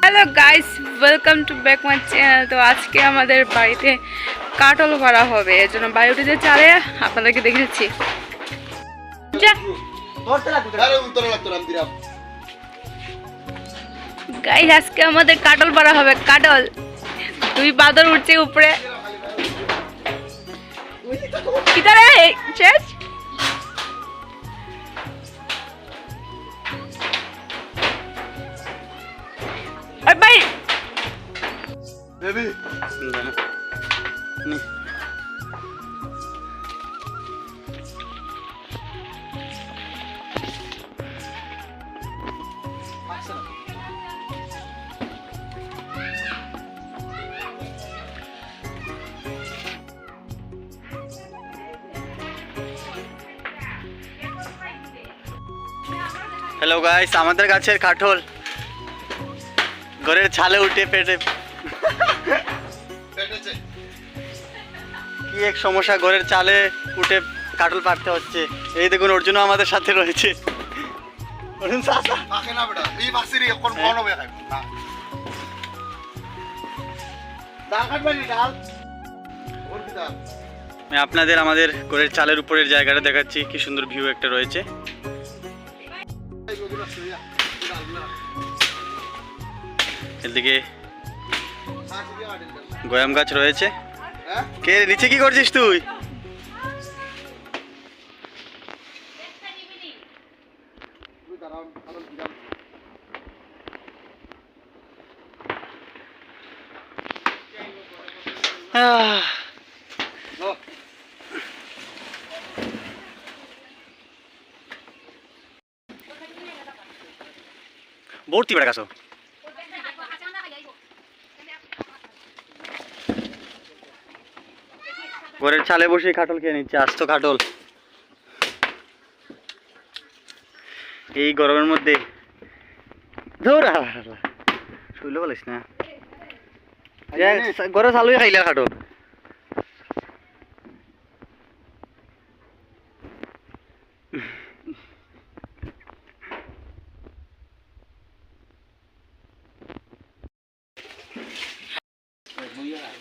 Hello guys, welcome to back my channel. তো আজকে আমাদের বাড়িতে কাটল করা হবে, এর জন্য বাড়িতে চালে আপনাদেরকে দেখিয়েছি। গাইস, আজকে আমাদের কাটল করা হবে। কাটল দুই বাদর উঠছে উপরে। কিতারে শেষ ভাই বেবি হ্যালো গাইস, আমাদের গাছের কাঠল ঘরের ছালে উঠে পেটে কি এক সমস্যা, ঘরের চালে উঠে কাঠল পাড়তে হচ্ছে। এই দেখুন, অর্জুনও আমাদের সাথে রয়েছে। অর্জুন চাচা আমি আপনাদের আমাদের ঘরের চালের উপরের জায়গাটা দেখাচ্ছি। কি সুন্দর ভিউ একটা রয়েছে। এদিকে গয়াম গাছ রয়েছে। কে নিচে কি করছিস তুই? ভর্তি বেড়া গাছ। ঘরের ছালে বসে কাটল খেয়ে নিচ্ছে, আস্ত কাটল। এই গরমের মধ্যে শুইলে বলিস না, ঘরে চালুই খাইলে কাটল।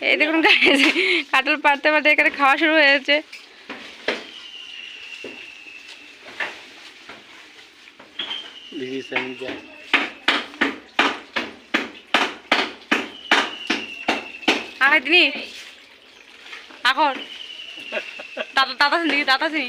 এই দেখুন কাটল পাড়তে পারতে এখানে খাওয়া শুরু হয়েছে। আগে তিনি এখন দাদা দাদা চিনি